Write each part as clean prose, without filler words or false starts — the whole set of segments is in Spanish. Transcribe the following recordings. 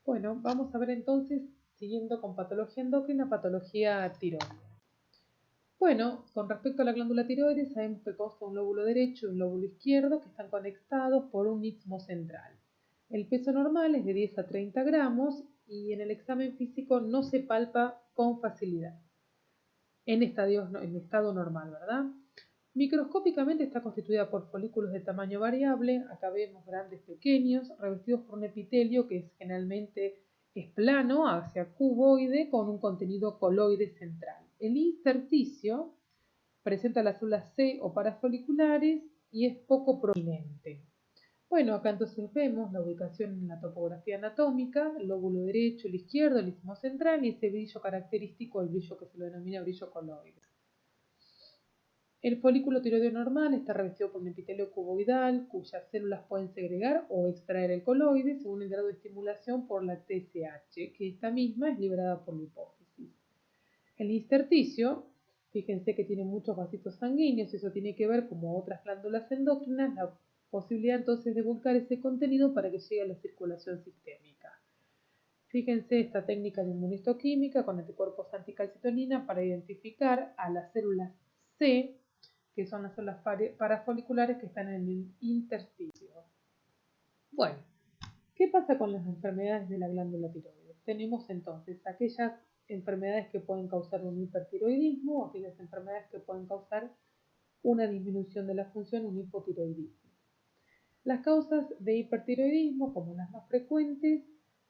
Bueno, vamos a ver entonces, siguiendo con patología endocrina, patología tiroidea. Bueno, con respecto a la glándula tiroides, sabemos que consta un lóbulo derecho y un lóbulo izquierdo que están conectados por un istmo central. El peso normal es de 10 a 30 gramos y en el examen físico no se palpa con facilidad. En estado normal, ¿verdad? Microscópicamente está constituida por folículos de tamaño variable, acá vemos grandes, pequeños, revestidos por un epitelio que generalmente es plano, hacia cuboide, con un contenido coloide central. El intersticio presenta las células C o parafoliculares y es poco prominente. Bueno, acá entonces vemos la ubicación en la topografía anatómica, el lóbulo derecho, el izquierdo, el istmo central y ese brillo característico, el brillo que se lo denomina brillo coloide. El folículo tiroideo normal está revestido por un epitelio cuboidal, cuyas células pueden segregar o extraer el coloide según el grado de estimulación por la TSH, que esta misma es liberada por la hipófisis. El intersticio, fíjense que tiene muchos vasitos sanguíneos, eso tiene que ver, como otras glándulas endócrinas, la posibilidad entonces de volcar ese contenido para que llegue a la circulación sistémica. Fíjense esta técnica de inmunistoquímica con anticuerpos anticalcitonina para identificar a las células C, que son las células parafoliculares que están en el intersticio. Bueno, ¿qué pasa con las enfermedades de la glándula tiroides? Tenemos entonces aquellas enfermedades que pueden causar un hipertiroidismo o aquellas enfermedades que pueden causar una disminución de la función, un hipotiroidismo. Las causas de hipertiroidismo, como las más frecuentes,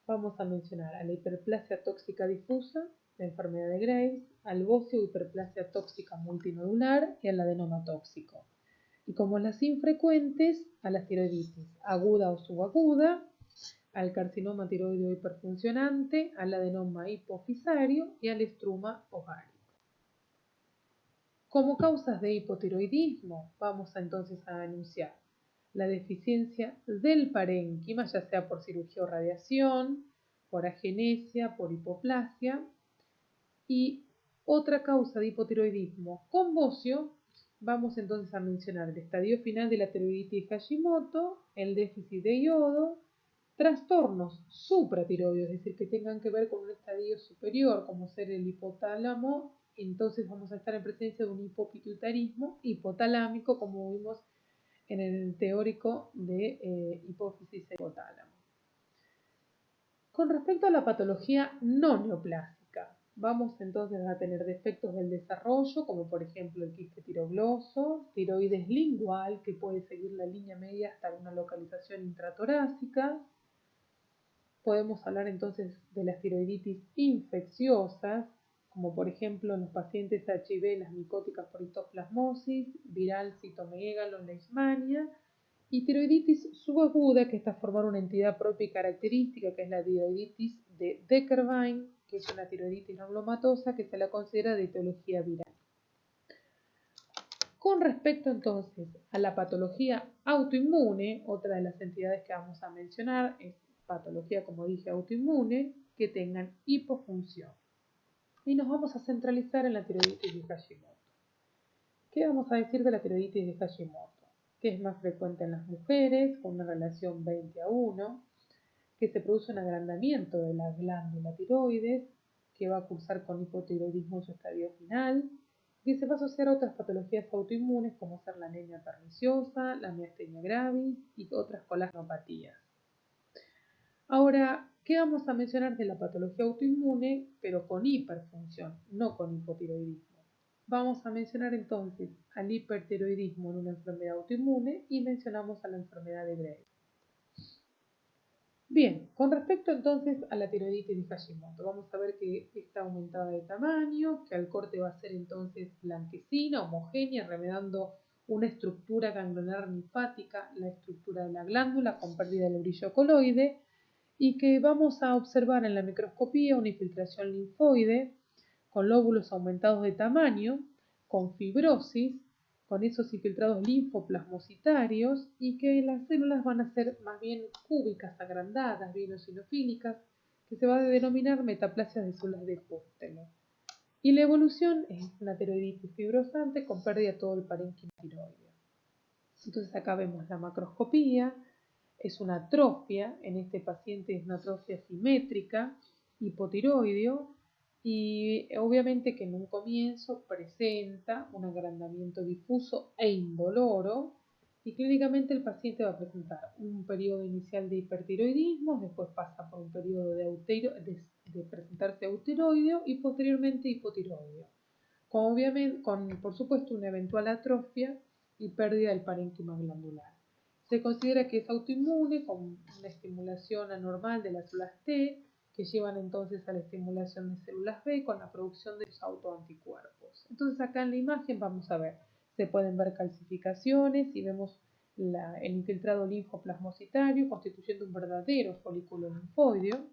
vamos a mencionar a la hiperplasia tóxica difusa, la enfermedad de Graves, al bocio o hiperplasia tóxica multinodular y al adenoma tóxico. Y como las infrecuentes, a la tiroiditis aguda o subaguda, al carcinoma tiroideo hiperfuncionante, al adenoma hipofisario y al estruma ovárico. Como causas de hipotiroidismo, vamos entonces a enunciar la deficiencia del parénquima, ya sea por cirugía o radiación, por agenesia, por hipoplasia. Y otra causa de hipotiroidismo con bocio, vamos entonces a mencionar el estadio final de la tiroiditis de Hashimoto, el déficit de yodo, trastornos supratiroideos, es decir, que tengan que ver con un estadio superior, como ser el hipotálamo, entonces vamos a estar en presencia de un hipopituitarismo hipotalámico, como vimos en el teórico de hipófisis e hipotálamo. Con respecto a la patología no neoplásica, vamos entonces a tener defectos del desarrollo, como por ejemplo el quiste tirogloso, tiroides lingual, que puede seguir la línea media hasta una localización intratorácica. Podemos hablar entonces de las tiroiditis infecciosas, como por ejemplo en los pacientes HIV, las micóticas por histoplasmosis, viral citomegalo, leishmania, y tiroiditis subaguda, que está a formar una entidad propia y característica, que es la tiroiditis de Deckerbein, que es una tiroiditis no glomatosa que se la considera de etiología viral. Con respecto entonces a la patología autoinmune, otra de las entidades que vamos a mencionar es patología, como dije, autoinmune, que tengan hipofunción. Y nos vamos a centralizar en la tiroiditis de Hashimoto. ¿Qué vamos a decir de la tiroiditis de Hashimoto? Que es más frecuente en las mujeres, con una relación 20:1, que se produce un agrandamiento de la glándula tiroides, que va a cursar con hipotiroidismo en su estadio final, y se va a asociar a otras patologías autoinmunes como ser la anemia perniciosa, la miastenia gravis y otras colasnopatías. Ahora, ¿qué vamos a mencionar de la patología autoinmune, pero con hiperfunción, no con hipotiroidismo? Vamos a mencionar entonces al hipertiroidismo en una enfermedad autoinmune y mencionamos a la enfermedad de Graves. Bien, con respecto entonces a la tiroiditis de Hashimoto, vamos a ver que está aumentada de tamaño, que al corte va a ser entonces blanquecina, homogénea, remedando una estructura ganglionar linfática, la estructura de la glándula con pérdida del brillo coloide, y que vamos a observar en la microscopía una infiltración linfoide con lóbulos aumentados de tamaño, con fibrosis, con esos infiltrados linfoplasmocitarios, y que las células van a ser más bien cúbicas, agrandadas, bien eosinofílicas, que se va a denominar metaplasias de células de Hustel. Y la evolución es una tiroiditis fibrosante con pérdida de todo el parénquima tiroideo. Entonces acá vemos la macroscopía, Es una atrofia, en este paciente es una atrofia simétrica, hipotiroideo, y obviamente que en un comienzo presenta un agrandamiento difuso e indoloro, y clínicamente el paciente va a presentar un periodo inicial de hipertiroidismo, después pasa por un periodo de presentarse eutiroideo y posteriormente hipotiroideo, con por supuesto una eventual atrofia y pérdida del parénquima glandular. Se considera que es autoinmune con una estimulación anormal de las células T, que llevan entonces a la estimulación de células B con la producción de los autoanticuerpos. Entonces acá en la imagen vamos a ver, se pueden ver calcificaciones y vemos el infiltrado linfoplasmocitario constituyendo un verdadero folículo linfoideo.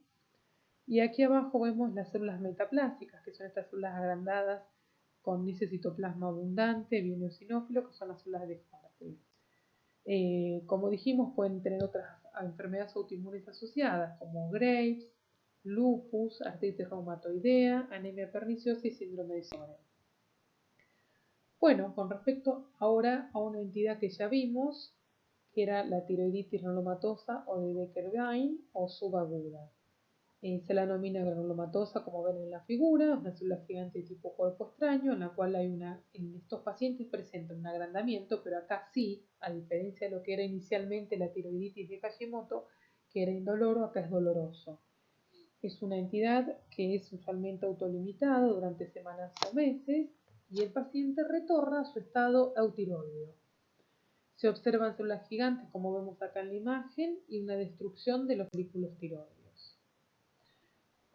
Y aquí abajo vemos las células metaplásicas, que son estas células agrandadas con nicocitoplasma abundante, bien eosinófilo, que son las células de Hartley. Como dijimos, pueden tener otras enfermedades autoinmunes asociadas, como Graves, lupus, artritis reumatoidea, anemia perniciosa y síndrome de Sjögren. Bueno, con respecto ahora a una entidad que ya vimos, que era la tiroiditis granulomatosa o de Becker-Wein o subaguda. Se la denomina granulomatosa, como ven en la figura, es una célula gigante tipo cuerpo extraño, en la cual en estos pacientes presenta un agrandamiento, pero acá sí, a diferencia de lo que era inicialmente la tiroiditis de Hashimoto, que era indoloro, acá es doloroso. Es una entidad que es usualmente autolimitada durante semanas o meses y el paciente retorna a su estado eutiroideo. Se observan células gigantes, como vemos acá en la imagen, y una destrucción de los folículos tiroideos.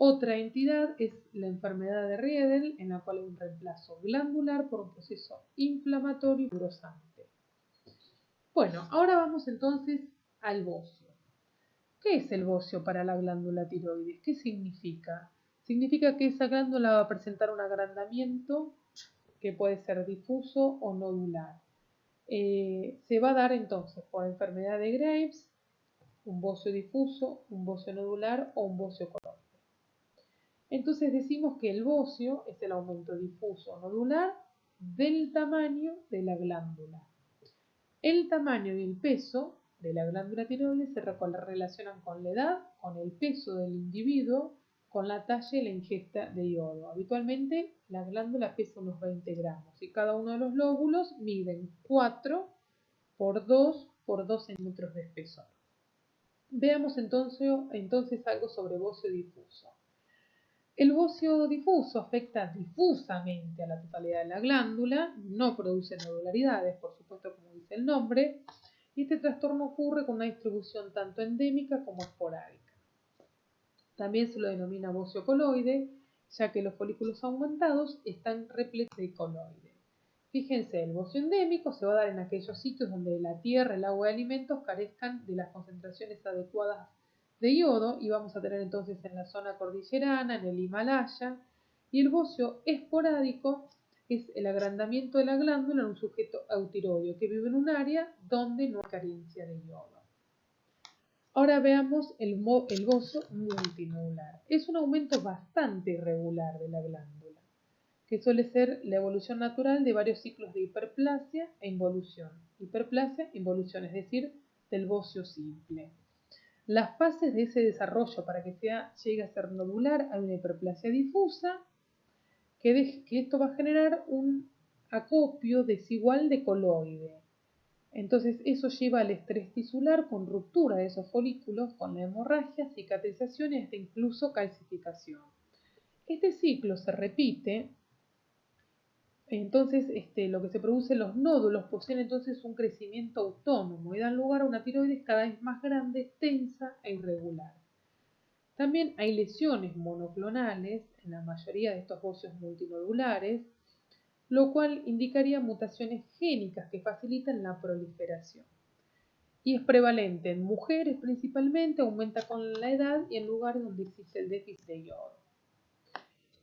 Otra entidad es la enfermedad de Riedel, en la cual hay un reemplazo glandular por un proceso inflamatorio y fibrosante. Bueno, ahora vamos entonces al bocio. ¿Qué es el bocio para la glándula tiroides? ¿Qué significa? Significa que esa glándula va a presentar un agrandamiento que puede ser difuso o nodular. Se va a dar entonces por enfermedad de Graves, un bocio difuso, un bocio nodular o un bocio coloide. Entonces decimos que el bocio es el aumento difuso o nodular del tamaño de la glándula. El tamaño y el peso de la glándula tiroides se relacionan con la edad, con el peso del individuo, con la talla y la ingesta de yodo. Habitualmente la glándula pesa unos 20 gramos y cada uno de los lóbulos miden 4 por 2 por 2 centímetros de espesor. Veamos entonces algo sobre bocio difuso. El bocio difuso afecta difusamente a la totalidad de la glándula, no produce nodularidades, por supuesto, como dice el nombre, y este trastorno ocurre con una distribución tanto endémica como esporádica. También se lo denomina bocio coloide, ya que los folículos aumentados están repletos de coloide. Fíjense, el bocio endémico se va a dar en aquellos sitios donde la tierra, el agua y alimentos carezcan de las concentraciones adecuadas de yodo, y vamos a tener entonces en la zona cordillerana, en el Himalaya, y el bocio esporádico es el agrandamiento de la glándula en un sujeto eutiroideo que vive en un área donde no hay carencia de yodo. Ahora veamos el bocio multinodular. Es un aumento bastante irregular de la glándula, que suele ser la evolución natural de varios ciclos de hiperplasia e involución. Hiperplasia, involución, es decir, del bocio simple. Las fases de ese desarrollo para que llegue a ser nodular hay una hiperplasia difusa, que esto va a generar un acopio desigual de coloide. Entonces eso lleva al estrés tisular con ruptura de esos folículos, con la hemorragia, cicatrización y hasta incluso calcificación. Este ciclo se repite. Entonces, lo que se produce, los nódulos poseen entonces un crecimiento autónomo y dan lugar a una tiroides cada vez más grande, tensa e irregular. También hay lesiones monoclonales en la mayoría de estos bocios multinodulares, lo cual indicaría mutaciones génicas que facilitan la proliferación. Y es prevalente en mujeres principalmente, aumenta con la edad y en lugares donde existe el déficit de yodo.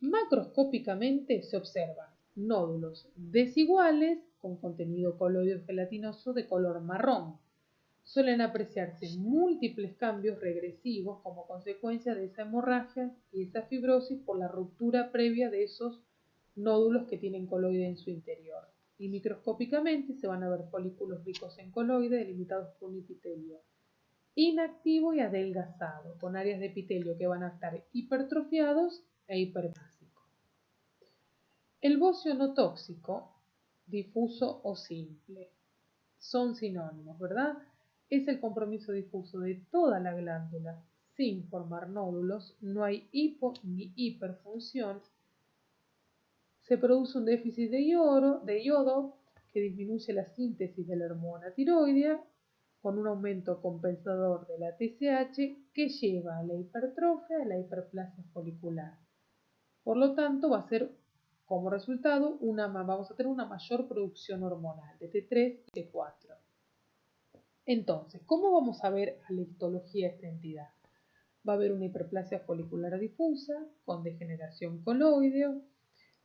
Macroscópicamente se observan nódulos desiguales con contenido coloideo gelatinoso de color marrón. Suelen apreciarse múltiples cambios regresivos como consecuencia de esa hemorragia y esa fibrosis por la ruptura previa de esos nódulos que tienen coloide en su interior. Y microscópicamente se van a ver folículos ricos en coloide delimitados por un epitelio inactivo y adelgazado, con áreas de epitelio que van a estar hipertrofiados e hiperplásicos. El bocio no tóxico, difuso o simple, son sinónimos, ¿verdad? Es el compromiso difuso de toda la glándula, sin formar nódulos, no hay hipo ni hiperfunción. Se produce un déficit de yodo que disminuye la síntesis de la hormona tiroidea con un aumento compensador de la TSH que lleva a la hipertrofia y la hiperplasia folicular. Por lo tanto, va a ser como resultado vamos a tener una mayor producción hormonal de T3 y T4. Entonces, ¿cómo vamos a ver a la histología esta entidad? Va a haber una hiperplasia folicular difusa con degeneración coloideo,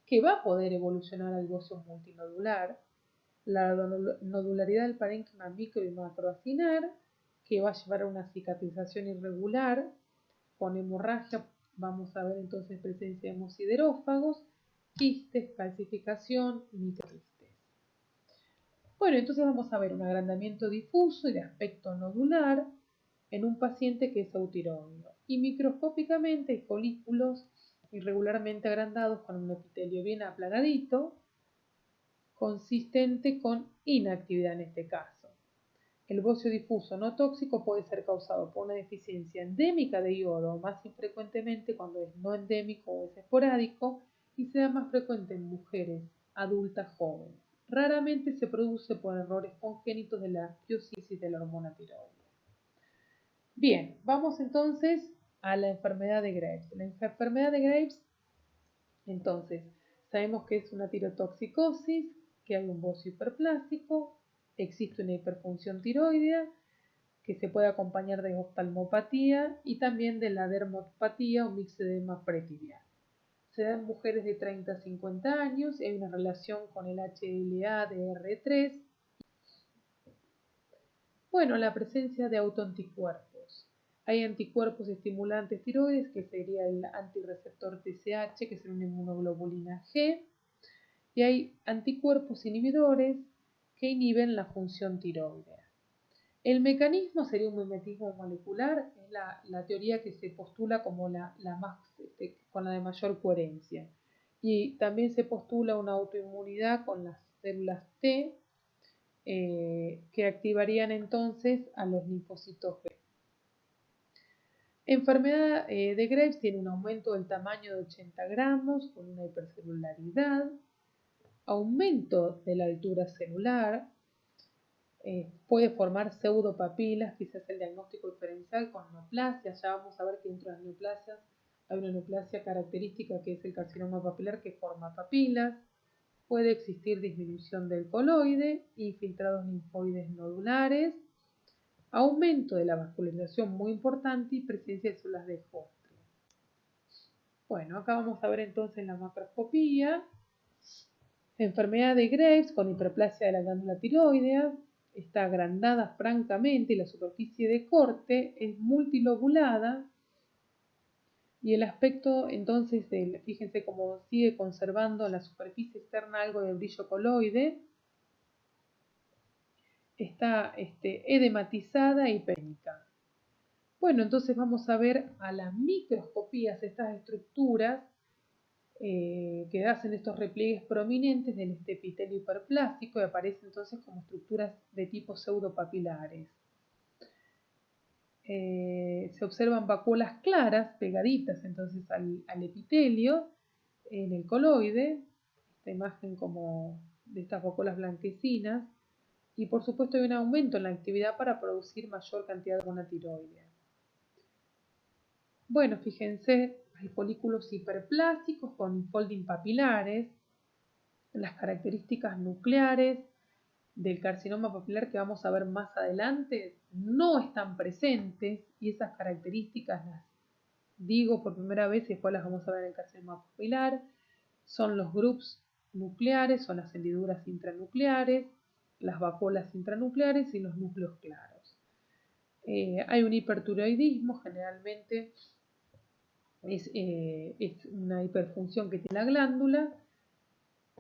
que va a poder evolucionar al bocio multinodular, la nodularidad del parénquima micro y macroacinar, que va a llevar a una cicatrización irregular, con hemorragia, vamos a ver entonces presencia de hemosiderófagos, quistes, calcificación, microquistes. Bueno, entonces vamos a ver un agrandamiento difuso y de aspecto nodular en un paciente que es eutiroideo, y microscópicamente hay folículos irregularmente agrandados con un epitelio bien aplanadito, consistente con inactividad en este caso. El bocio difuso no tóxico puede ser causado por una deficiencia endémica de yodo, más infrecuentemente cuando es no endémico o es esporádico, y se da más frecuente en mujeres adultas jóvenes. Raramente se produce por errores congénitos de la biosíntesis de la hormona tiroidea. Bien, vamos entonces a la enfermedad de Graves. La enfermedad de Graves, entonces, sabemos que es una tirotoxicosis, que hay un bocio hiperplástico, existe una hiperfunción tiroidea, que se puede acompañar de oftalmopatía y también de la dermopatía o mixedema pretibial. Se da en mujeres de 30 a 50 años y hay una relación con el HLA-DR3. Bueno, la presencia de autoanticuerpos. Hay anticuerpos estimulantes tiroides, que sería el antirreceptor TSH, que es una inmunoglobulina G, y hay anticuerpos inhibidores que inhiben la función tiroidea. El mecanismo sería un mimetismo molecular, es la teoría que se postula como con la de mayor coherencia. Y también se postula una autoinmunidad con las células T, que activarían entonces a los linfocitos B. Enfermedad de Graves tiene un aumento del tamaño de 80 gramos con una hipercelularidad, aumento de la altura celular, puede formar pseudopapilas, quizás el diagnóstico diferencial con neoplasia. Ya vamos a ver que dentro de las neoplasias hay una neoplasia característica que es el carcinoma papilar que forma papilas. Puede existir disminución del coloide, infiltrados linfoides nodulares, aumento de la vascularización muy importante y presencia de células de Hodgkin. Bueno, acá vamos a ver entonces la macroscopía. Enfermedad de Graves con hiperplasia de la glándula tiroidea. Está agrandada francamente y la superficie de corte es multilobulada. Y el aspecto entonces, fíjense cómo sigue conservando la superficie externa algo de brillo coloide. Está edematizada y pénica. Bueno, entonces vamos a ver a las microscopías estas estructuras que hacen estos repliegues prominentes del epitelio hiperplástico y aparecen entonces como estructuras de tipo pseudopapilares. Se observan vacuolas claras pegaditas entonces al epitelio en el coloide, esta imagen como de estas vacuolas blanquecinas, y por supuesto hay un aumento en la actividad para producir mayor cantidad de hormona tiroidea. Bueno, fíjense, hay folículos hiperplásticos con folding papilares. Las características nucleares del carcinoma papilar que vamos a ver más adelante no están presentes, y esas características las digo por primera vez y después las vamos a ver en el carcinoma papilar. Son los groups nucleares, son las hendiduras intranucleares, las vacuolas intranucleares y los núcleos claros. Hay un hipertiroidismo, generalmente es una hiperfunción que tiene la glándula.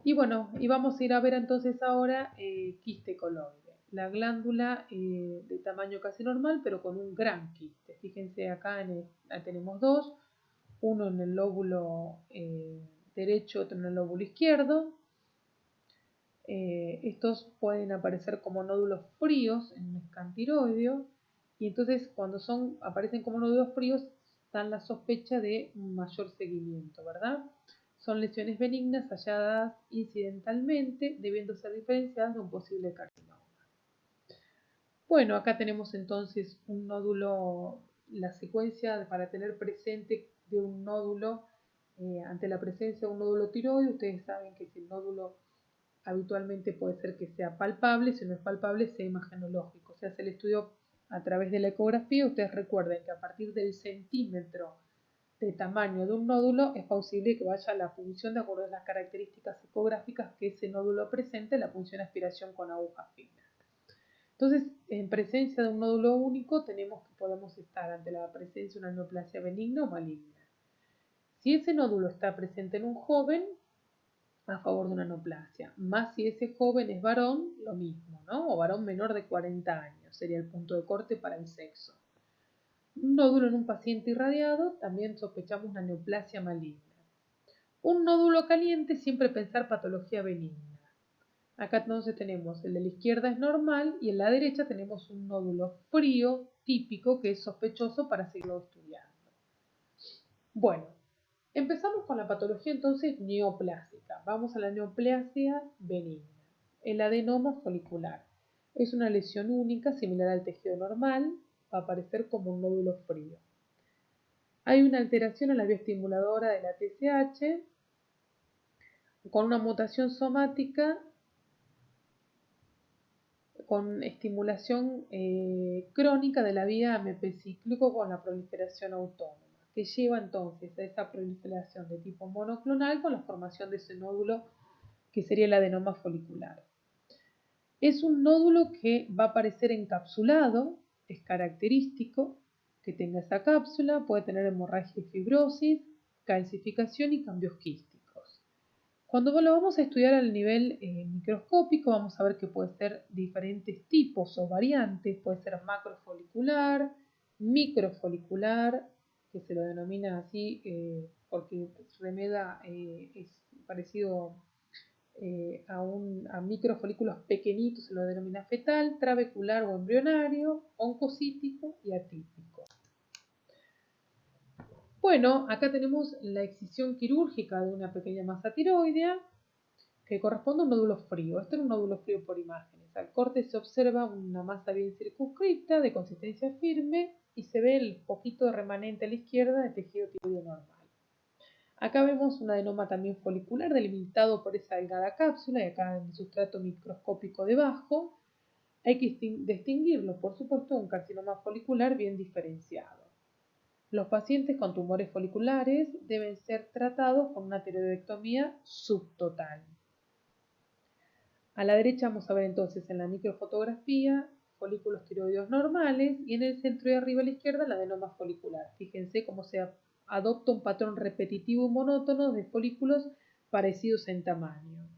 Y bueno, y vamos a ir a ver entonces ahora quiste coloide. la glándula de tamaño casi normal, pero con un gran quiste. Fíjense acá tenemos dos, uno en el lóbulo derecho, otro en el lóbulo izquierdo. Estos pueden aparecer como nódulos fríos en un scan tiroideo, y entonces cuando aparecen como nódulos fríos dan la sospecha de un mayor seguimiento, ¿verdad? Son lesiones benignas halladas incidentalmente, debiendo ser diferenciadas de un posible carcinoma. Bueno, acá tenemos entonces un nódulo, la secuencia para tener presente de un nódulo ante la presencia de un nódulo tiroideo. Ustedes saben que si el nódulo habitualmente puede ser que sea palpable, si no es palpable sea imagenológico, o sea, se le estudió a través de la ecografía. Ustedes recuerden que a partir del centímetro de tamaño de un nódulo es posible que vaya a la punción de acuerdo a las características ecográficas que ese nódulo presente, la punción de aspiración con aguja fina. Entonces, en presencia de un nódulo único podemos estar ante la presencia de una neoplasia benigna o maligna. Si ese nódulo está presente en un joven, a favor de una neoplasia, más si ese joven es varón, lo mismo, ¿no? O varón menor de 40 años, sería el punto de corte para el sexo. Un nódulo en un paciente irradiado, también sospechamos una neoplasia maligna. Un nódulo caliente, siempre pensar patología benigna. Acá entonces tenemos el de la izquierda es normal y en la derecha tenemos un nódulo frío típico que es sospechoso para seguirlo estudiando. Bueno, empezamos con la patología entonces neoplásica. Vamos a la neoplasia benigna. El adenoma folicular es una lesión única similar al tejido normal, va a aparecer como un nódulo frío. Hay una alteración en la vía estimuladora de la TSH con una mutación somática con estimulación crónica de la vía AMP cíclico con la proliferación autónoma, que lleva entonces a esa proliferación de tipo monoclonal con la formación de ese nódulo que sería el adenoma folicular. Es un nódulo que va a aparecer encapsulado, es característico que tenga esa cápsula, puede tener hemorragia y fibrosis, calcificación y cambios quísticos. Cuando lo vamos a estudiar al nivel microscópico, vamos a ver que puede ser diferentes tipos o variantes, puede ser macrofolicular, microfolicular, que se lo denomina así porque remeda es parecido a microfolículos pequeñitos, se lo denomina fetal, trabecular o embrionario, oncocítico y atípico. Bueno, acá tenemos la excisión quirúrgica de una pequeña masa tiroidea que corresponde a un nódulo frío. Este es un nódulo frío por imágenes. Al corte se observa una masa bien circunscrita, de consistencia firme, y se ve el poquito de remanente a la izquierda de tejido tiroideo normal. Acá vemos un adenoma también folicular delimitado por esa delgada cápsula y acá en el sustrato microscópico debajo. Hay que distinguirlo, por supuesto, de un carcinoma folicular bien diferenciado. Los pacientes con tumores foliculares deben ser tratados con una tiroidectomía subtotal. A la derecha vamos a ver entonces en la microfotografía folículos tiroideos normales y en el centro de arriba a la izquierda el adenoma folicular. Fíjense cómo se adopta un patrón repetitivo y monótono de folículos parecidos en tamaño.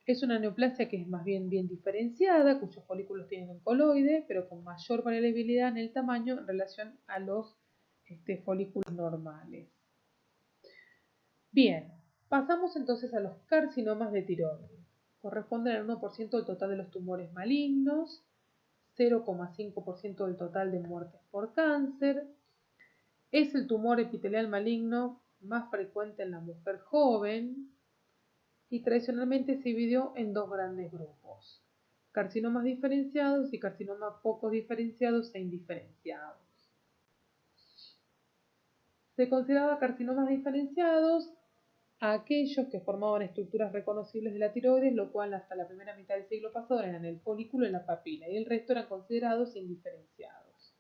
Es una neoplasia que es más bien diferenciada, cuyos folículos tienen un coloide, pero con mayor variabilidad en el tamaño en relación a los folículos normales. Bien, pasamos entonces a los carcinomas de tiroides. Corresponden al 1% del total de los tumores malignos, 0,5% del total de muertes por cáncer. Es el tumor epitelial maligno más frecuente en la mujer joven y tradicionalmente se dividió en dos grandes grupos: carcinomas diferenciados y carcinomas poco diferenciados e indiferenciados. Se consideraba carcinomas diferenciados a aquellos que formaban estructuras reconocibles de la tiroides, lo cual hasta la primera mitad del siglo pasado eran el folículo y la papila, y el resto eran considerados indiferenciados.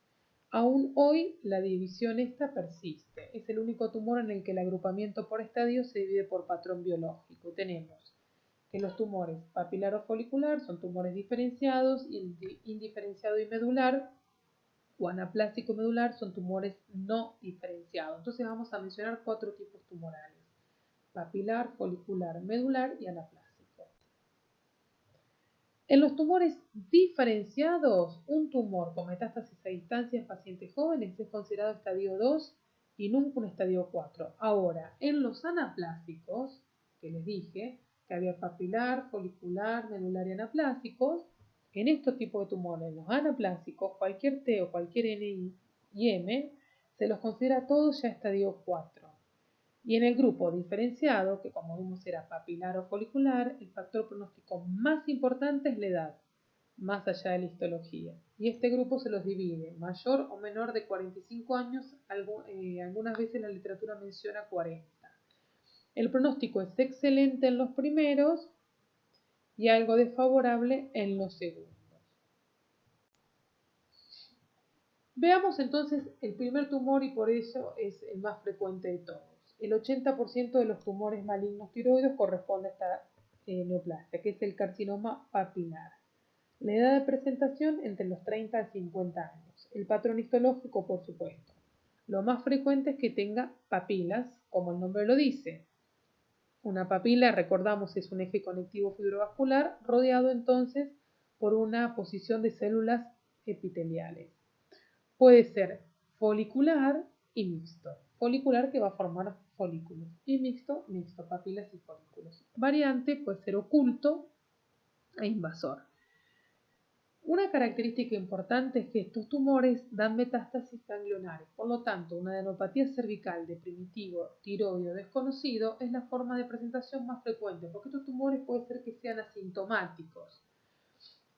Aún hoy la división esta persiste. Es el único tumor en el que el agrupamiento por estadio se divide por patrón biológico. Tenemos que los tumores papilar o folicular son tumores diferenciados y el indiferenciado y medular o anaplásico medular son tumores no diferenciados. Entonces vamos a mencionar 4 tipos tumorales: papilar, folicular, medular y anaplásico. En los tumores diferenciados, un tumor con metástasis a distancia en pacientes jóvenes es considerado estadio 2 y nunca un estadio 4. Ahora, en los anaplásicos, que les dije que había papilar, folicular, medular y anaplásicos, en estos tipos de tumores, los anaplásicos, cualquier T o cualquier N y M, se los considera todos ya estadio 4. Y en el grupo diferenciado, que como vimos era papilar o folicular, el factor pronóstico más importante es la edad, más allá de la histología. Y este grupo se los divide, mayor o menor de 45 años, algunas veces la literatura menciona 40. El pronóstico es excelente en los primeros y algo desfavorable en los segundos. Veamos entonces el primer tumor y por eso es el más frecuente de todos. El 80% de los tumores malignos tiroides corresponde a esta neoplasia, que es el carcinoma papilar. La edad de presentación entre los 30 a 50 años. El patrón histológico, por supuesto. Lo más frecuente es que tenga papilas, como el nombre lo dice. Una papila, recordamos, es un eje conectivo fibrovascular rodeado entonces por una posición de células epiteliales. Puede ser folicular y mixto. Folicular que va a formar folículos y mixto, papilas y folículos. Variante puede ser oculto e invasor. Una característica importante es que estos tumores dan metástasis ganglionares, por lo tanto, una adenopatía cervical de primitivo tiroideo desconocido es la forma de presentación más frecuente, porque estos tumores puede ser que sean asintomáticos.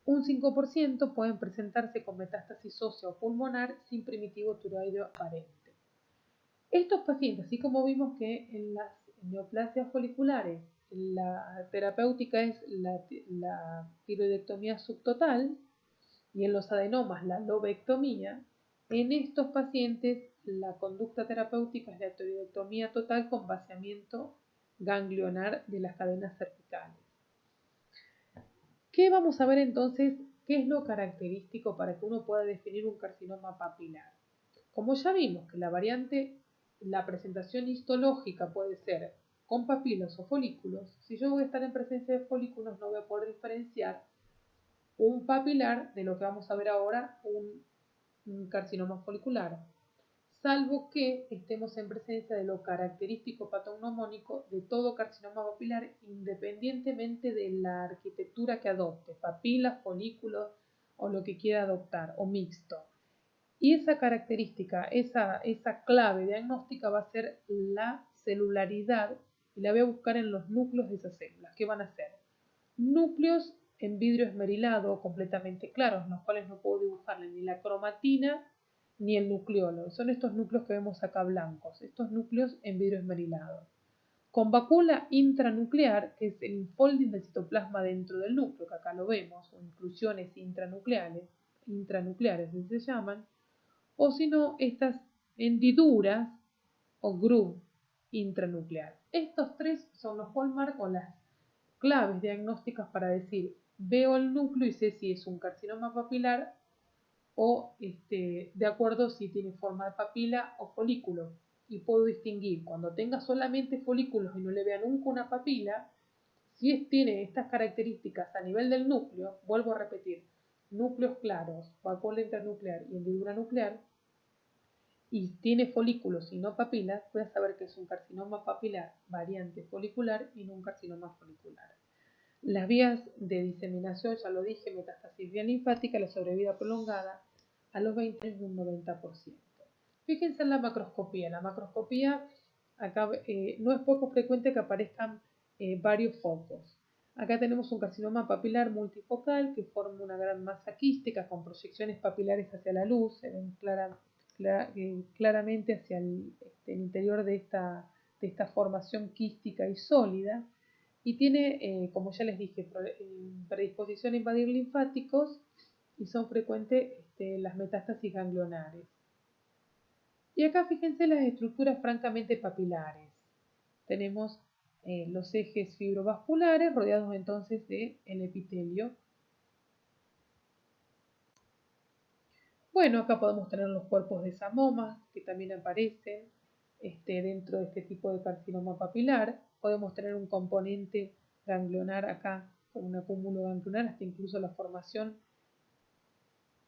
Un 5% pueden presentarse con metástasis ósea o pulmonar sin primitivo tiroideo aparente. Estos pacientes, así como vimos que en las neoplasias foliculares la terapéutica es la tiroidectomía subtotal y en los adenomas la lobectomía, en estos pacientes la conducta terapéutica es la tiroidectomía total con vaciamiento ganglionar de las cadenas cervicales. ¿Qué vamos a ver entonces? ¿Qué es lo característico para que uno pueda definir un carcinoma papilar? Como ya vimos que la presentación histológica puede ser con papilas o folículos, si yo voy a estar en presencia de folículos no voy a poder diferenciar un papilar de lo que vamos a ver ahora, un carcinoma folicular, salvo que estemos en presencia de lo característico patognomónico de todo carcinoma papilar, independientemente de la arquitectura que adopte, papilas, folículos o lo que quiera adoptar, o mixto. Y esa característica, esa clave diagnóstica va a ser la celularidad, y la voy a buscar en los núcleos de esas células. ¿Qué van a ser? Núcleos en vidrio esmerilado completamente claros, en los cuales no puedo dibujarle ni la cromatina ni el nucleolo. Son estos núcleos que vemos acá blancos, estos núcleos en vidrio esmerilado. Con vacúola intranuclear, que es el infolding del citoplasma dentro del núcleo, que acá lo vemos, o inclusiones intranucleares, así se llaman, o si no, estas hendiduras o groove intranuclear. Estos tres son los hallmark o las claves diagnósticas para decir, veo el núcleo y sé si es un carcinoma papilar o de acuerdo si tiene forma de papila o folículo. Y puedo distinguir, cuando tenga solamente folículos y no le vea nunca una papila, si tiene estas características a nivel del núcleo, vuelvo a repetir, núcleos claros, vacúola internuclear y hendidura nuclear, y tiene folículos y no papilas, voy a saber que es un carcinoma papilar variante folicular y no un carcinoma folicular. Las vías de diseminación, ya lo dije, metástasis vía linfática, la sobrevida prolongada a los 20 años un 90%. Fíjense en la macroscopía. La macroscopía acá no es poco frecuente que aparezcan varios focos. Acá tenemos un carcinoma papilar multifocal que forma una gran masa quística con proyecciones papilares hacia la luz, se ven claramente hacia el interior de esta formación quística y sólida, y tiene, como ya les dije, predisposición a invadir linfáticos y son frecuentes las metástasis ganglionares. Y acá fíjense las estructuras francamente papilares. Tenemos los ejes fibrovasculares rodeados entonces del epitelio. Bueno, acá podemos tener los cuerpos de Samomas que también aparecen dentro de este tipo de carcinoma papilar. Podemos tener un componente ganglionar acá un acúmulo ganglionar, hasta incluso la formación.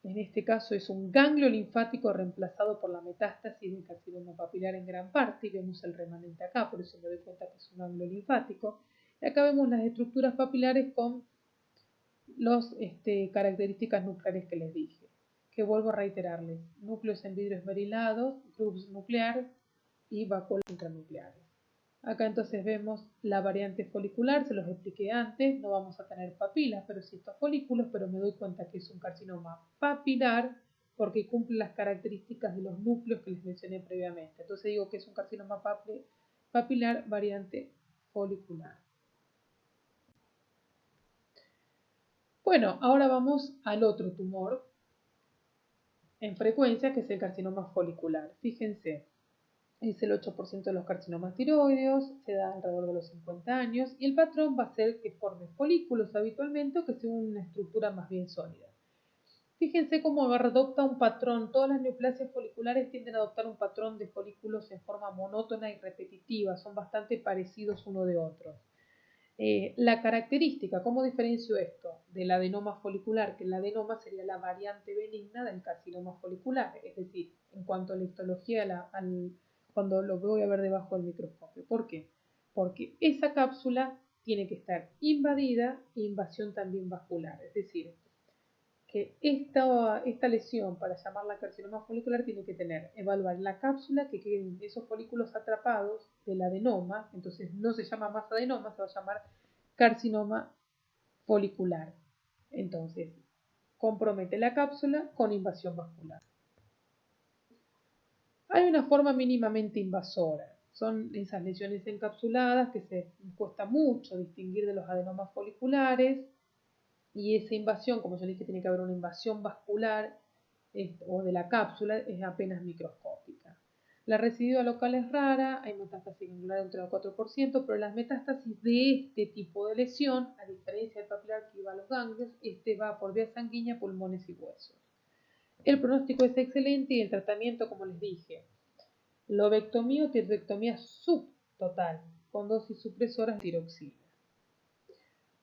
En este caso es un ganglio linfático reemplazado por la metástasis del carcinoma papilar en gran parte, y vemos el remanente acá, por eso me doy cuenta que es un ganglio linfático. Y acá vemos las estructuras papilares con las características nucleares que les dije, que vuelvo a reiterarles: núcleos en vidrio esmerilados, groups nuclear y vacuolas intranucleares. Acá entonces vemos la variante folicular, se los expliqué antes, no vamos a tener papilas, pero sí estos folículos, pero me doy cuenta que es un carcinoma papilar porque cumple las características de los núcleos que les mencioné previamente. Entonces digo que es un carcinoma papilar variante folicular. Bueno, ahora vamos al otro tumor en frecuencia, que es el carcinoma folicular. Fíjense, es el 8% de los carcinomas tiroideos, se da alrededor de los 50 años y el patrón va a ser que forme folículos habitualmente o que sea una estructura más bien sólida. Fíjense cómo adopta un patrón, todas las neoplasias foliculares tienden a adoptar un patrón de folículos en forma monótona y repetitiva, son bastante parecidos uno de otro. La característica, ¿cómo diferencio esto del adenoma folicular? Que el adenoma sería la variante benigna del carcinoma folicular, es decir, en cuanto a la histología, cuando lo voy a ver debajo del microscopio. ¿Por qué? Porque esa cápsula tiene que estar invadida e invasión también vascular, es decir, que esta lesión, para llamarla carcinoma folicular, tiene que evaluar la cápsula, que queden esos folículos atrapados del adenoma, entonces no se llama más adenoma, se va a llamar carcinoma folicular. Entonces, compromete la cápsula con invasión vascular. Hay una forma mínimamente invasora, son esas lesiones encapsuladas que se cuesta mucho distinguir de los adenomas foliculares, y esa invasión, como yo dije, tiene que haber una invasión vascular o de la cápsula, es apenas microscópica. La residuo local es rara, hay metástasis ganglionar entre el 4%, pero las metástasis de este tipo de lesión, a diferencia del papilar que iba a los ganglios, va por vía sanguínea, pulmones y huesos. El pronóstico es excelente y el tratamiento, como les dije, lobectomía o tiroidectomía subtotal, con dosis supresoras de tiroxina.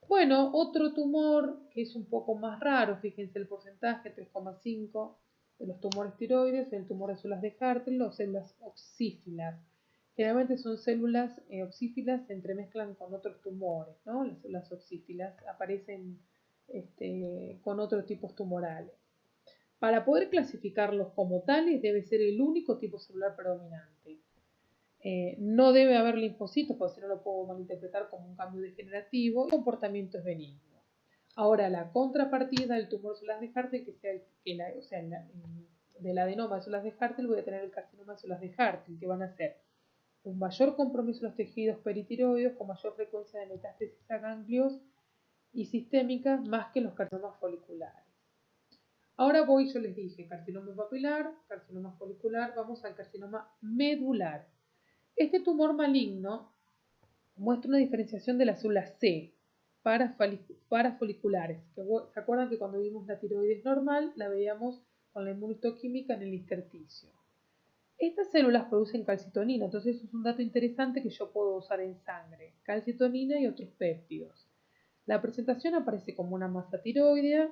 Bueno, otro tumor que es un poco más raro, fíjense el porcentaje, 3,5 de los tumores tiroides, el tumor de células de Hartle o células oxífilas. Generalmente son células oxífilas, se entremezclan con otros tumores, ¿no? Las células oxífilas aparecen con otros tipos tumorales. Para poder clasificarlos como tales, debe ser el único tipo celular predominante. No debe haber linfocitos, porque si no lo puedo malinterpretar como un cambio degenerativo. El comportamiento es benigno. Ahora, la contrapartida del tumor de células de Hartle, del adenoma de células de Hartle, voy a tener el carcinoma de células de Hartle, que van a ser un mayor compromiso de los tejidos peritiroides, con mayor frecuencia de metástasis a ganglios y sistémicas, más que los carcinomas foliculares. Ahora yo les dije, carcinoma papilar, carcinoma folicular, vamos al carcinoma medular. Este tumor maligno muestra una diferenciación de las células C parafoliculares. ¿Se acuerdan que cuando vimos la tiroides normal la veíamos con la inmunohistoquímica en el intersticio? Estas células producen calcitonina, entonces eso es un dato interesante que yo puedo usar en sangre. Calcitonina y otros péptidos. La presentación aparece como una masa tiroidea.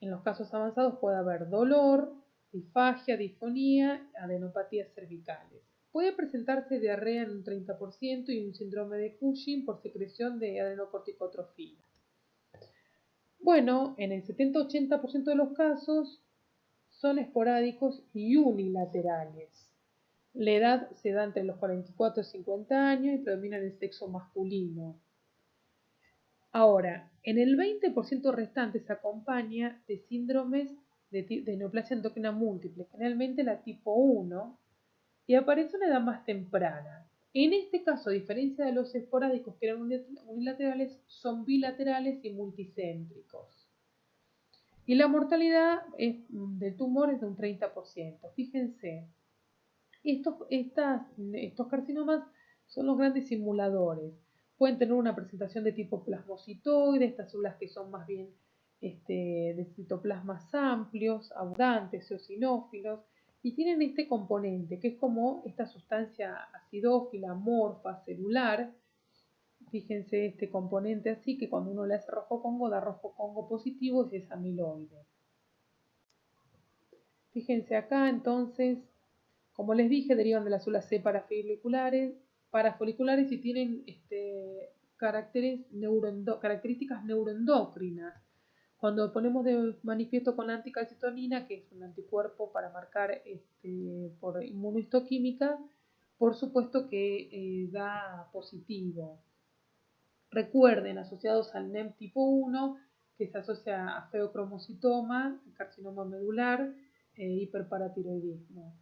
En los casos avanzados puede haber dolor, disfagia, disfonía, adenopatías cervicales. Puede presentarse diarrea en un 30% y un síndrome de Cushing por secreción de adenocorticotrofina. Bueno, en el 70-80% de los casos son esporádicos y unilaterales. La edad se da entre los 44 y 50 años y predomina en el sexo masculino. Ahora, en el 20% restante se acompaña de síndromes de neoplasia endocrina múltiple, generalmente la tipo 1, y aparece a una edad más temprana. En este caso, a diferencia de los esporádicos que eran unilaterales, son bilaterales y multicéntricos. Y la mortalidad del tumor es de un 30%. Fíjense, estos carcinomas son los grandes simuladores. Pueden tener una presentación de tipo plasmocitoide, estas células que son más bien de citoplasmas amplios, abundantes, eosinófilos, y tienen este componente que es como esta sustancia acidófila, amorfa, celular. Fíjense este componente así, que cuando uno le hace rojo congo, da rojo congo positivo y es amiloide. Fíjense acá entonces, como les dije, derivan de las células C parafoliculares y tienen características neuroendocrinas. Cuando ponemos de manifiesto con la anticalcitonina, que es un anticuerpo para marcar por inmunohistoquímica, por supuesto que da positivo. Recuerden, asociados al NEM tipo 1, que se asocia a feocromocitoma, carcinoma medular, hiperparatiroidismo.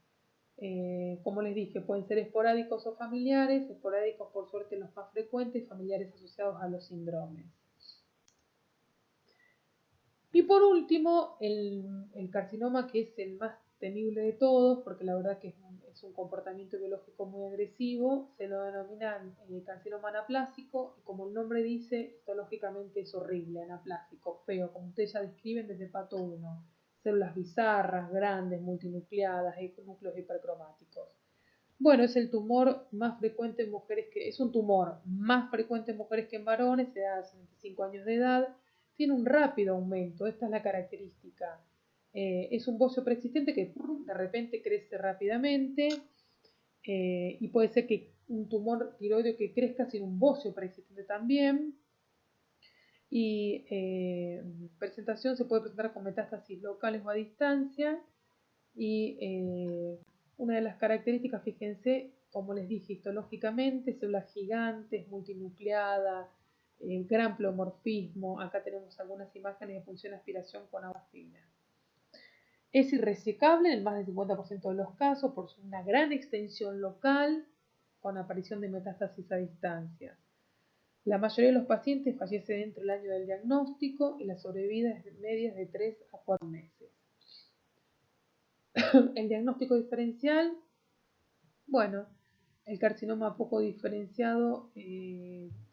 Como les dije, pueden ser esporádicos o familiares, esporádicos por suerte los más frecuentes, familiares asociados a los síndromes. Y por último, el carcinoma, que es el más temible de todos, porque la verdad que es un comportamiento biológico muy agresivo, se lo denominan carcinoma anaplásico, y como el nombre dice, histológicamente es horrible, anaplásico, feo, como ustedes ya describen desde pato 1. Células bizarras, grandes, multinucleadas, núcleos hipercromáticos. Bueno, es el tumor más frecuente en mujeres es un tumor más frecuente en mujeres que en varones, se da a 65 años de edad, tiene un rápido aumento, esta es la característica. Es un bocio preexistente que de repente crece rápidamente y puede ser que un tumor tiroideo que crezca sin un bocio preexistente también. Y presentación se puede presentar con metástasis locales o a distancia. Y una de las características, fíjense, como les dije, histológicamente, células gigantes, multinucleadas, gran pleomorfismo. Acá tenemos algunas imágenes de función de aspiración con agua fina. Es irresecable en el más del 50% de los casos por una gran extensión local con aparición de metástasis a distancia. La mayoría de los pacientes fallecen dentro del año del diagnóstico y la sobrevida es media de 3 a 4 meses. El diagnóstico diferencial, bueno, el carcinoma poco diferenciado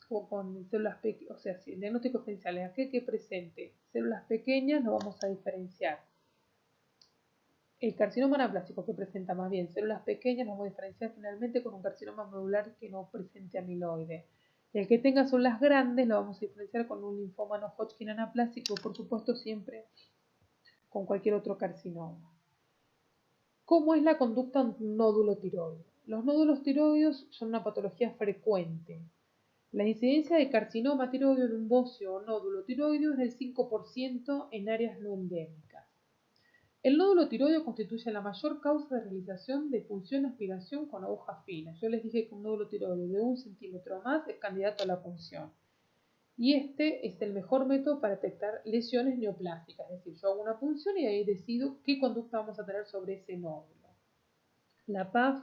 o con células pequeñas, o sea, si el diagnóstico diferencial es aquel que presente células pequeñas, lo vamos a diferenciar. El carcinoma anaplásico que presenta más bien células pequeñas, lo vamos a diferenciar finalmente con un carcinoma medular que no presente amiloide. El que tenga células grandes lo vamos a diferenciar con un linfoma no Hodgkin anaplásico, por supuesto siempre con cualquier otro carcinoma. ¿Cómo es la conducta de un nódulo tiroideo? Los nódulos tiroideos son una patología frecuente. La incidencia de carcinoma tiroideo en un bocio o nódulo tiroideo es del 5% en áreas no endémicas. El nódulo tiroideo constituye la mayor causa de realización de punción aspiración con aguja fina. Yo les dije que un nódulo tiroideo de 1 centímetro o más es candidato a la punción. Y este es el mejor método para detectar lesiones neoplásticas. Es decir, yo hago una punción y ahí decido qué conducta vamos a tener sobre ese nódulo. La PAF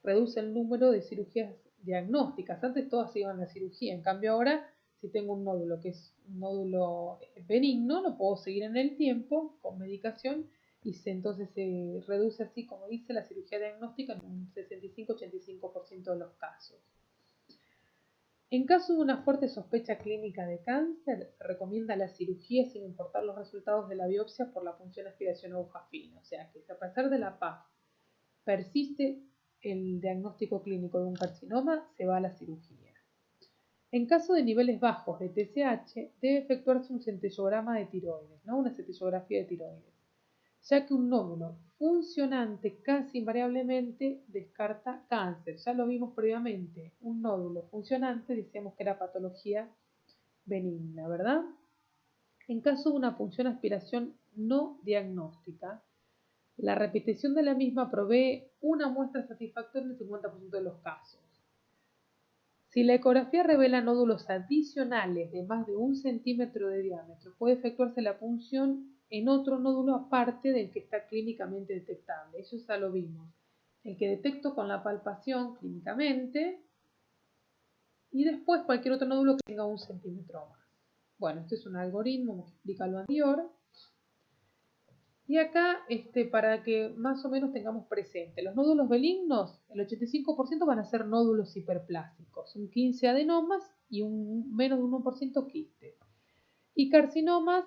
reduce el número de cirugías diagnósticas. Antes todas se iban a la cirugía. En cambio ahora, si tengo un nódulo que es un nódulo benigno, lo puedo seguir en el tiempo con medicación y entonces se reduce así, como dice, la cirugía diagnóstica en un 65-85% de los casos. En caso de una fuerte sospecha clínica de cáncer, se recomienda la cirugía sin importar los resultados de la biopsia por la punción aspiración aguja fina. O sea que si a pesar de la PAF persiste el diagnóstico clínico de un carcinoma, se va a la cirugía. En caso de niveles bajos de TSH, debe efectuarse un centellograma de tiroides, ¿no? Una centellografía de tiroides, ya que un nódulo funcionante casi invariablemente descarta cáncer. Ya lo vimos previamente, un nódulo funcionante decíamos que era patología benigna, ¿verdad? En caso de una punción aspiración no diagnóstica, la repetición de la misma provee una muestra satisfactoria en el 50% de los casos. Si la ecografía revela nódulos adicionales de más de 1 centímetro de diámetro, puede efectuarse la punción en otro nódulo aparte del que está clínicamente detectable. Eso ya lo vimos. El que detecto con la palpación clínicamente y después cualquier otro nódulo que tenga 1 centímetro o más. Bueno, este es un algoritmo que explica lo anterior. Y acá, para que más o menos tengamos presente, los nódulos benignos, el 85% van a ser nódulos hiperplásticos, un 15% adenomas y menos de un 1% quistes. Y carcinomas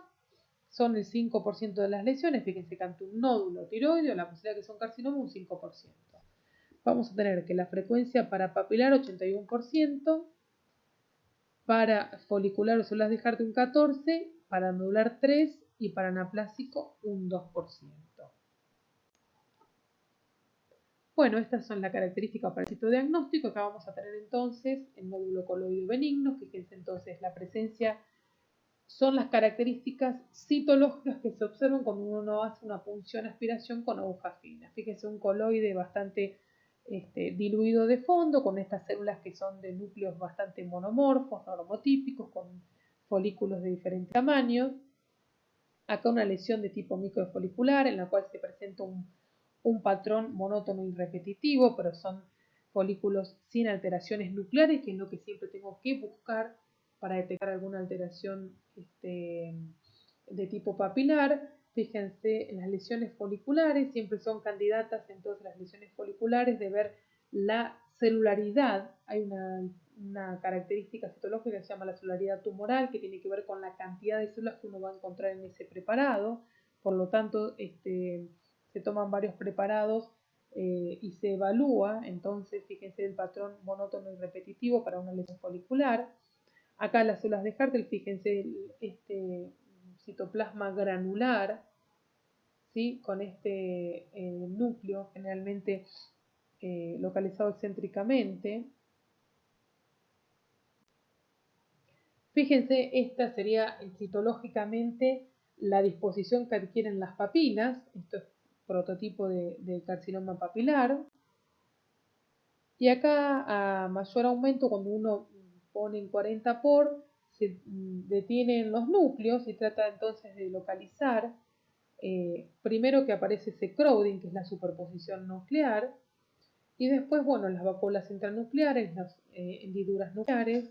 son el 5% de las lesiones, fíjense que ante un nódulo tiroideo, la posibilidad de que sea un carcinoma un 5%. Vamos a tener que la frecuencia para papilar 81%, para folicular o células de Hart un 14%, para nodular 3% y para anaplásico un 2%. Bueno, estas son las características para el citodiagnóstico. Acá vamos a tener entonces el nódulo coloideo benigno. Fíjense entonces la presencia, son las características citológicas que se observan cuando uno hace una punción aspiración con aguja fina. Fíjense un coloide bastante diluido de fondo, con estas células que son de núcleos bastante monomorfos, normotípicos, con folículos de diferentes tamaños. Acá una lesión de tipo microfolicular en la cual se presenta un patrón monótono y repetitivo, pero son folículos sin alteraciones nucleares, que es lo que siempre tengo que buscar para detectar alguna alteración de tipo papilar. Fíjense, las lesiones foliculares siempre son candidatas, entonces las lesiones foliculares, de ver la celularidad. Hay una característica citológica que se llama la celularidad tumoral, que tiene que ver con la cantidad de células que uno va a encontrar en ese preparado. Por lo tanto, se toman varios preparados y se evalúa, entonces fíjense el patrón monótono y repetitivo para una lesión folicular. Acá las células de Hartel, fíjense este citoplasma granular, ¿sí? Con este núcleo generalmente localizado excéntricamente. Fíjense, esta sería citológicamente la disposición que adquieren las papilas. Esto es prototipo de carcinoma papilar. Y acá a mayor aumento, cuando uno pone en 40 por, se detienen los núcleos y trata entonces de localizar primero que aparece ese crowding, que es la superposición nuclear, y después, bueno, las vacuolas intranucleares, las hendiduras nucleares.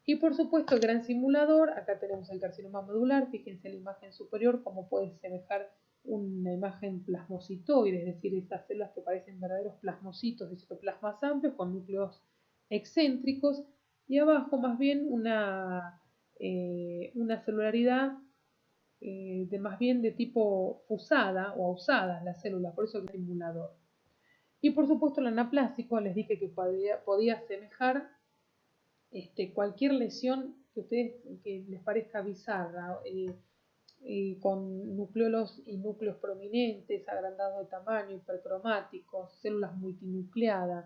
Y por supuesto el gran simulador, acá tenemos el carcinoma medular, fíjense la imagen superior, cómo puede semejar una imagen plasmocitoide, es decir, esas células que parecen verdaderos plasmocitos de citoplasmas amplios con núcleos excéntricos, y abajo más bien una celularidad más bien de tipo fusada o ausadas las células, por eso el simulador. Y por supuesto el anaplásico, les dije que podía asemejar cualquier lesión que a ustedes que les parezca bizarra, con nucleolos y núcleos prominentes, agrandados de tamaño, hipercromáticos, células multinucleadas,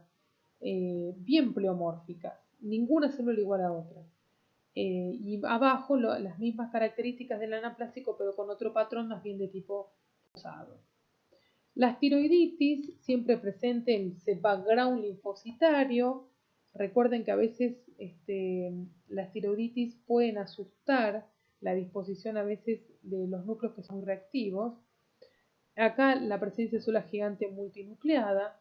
bien pleomórficas, ninguna célula igual a otra. Y abajo las mismas características del anaplásico, pero con otro patrón más bien de tipo fusado. Las tiroiditis, siempre presente en ese background linfocitario. Recuerden que a veces las tiroiditis pueden asustar la disposición a veces de los núcleos que son reactivos. Acá la presencia de célula gigante multinucleada,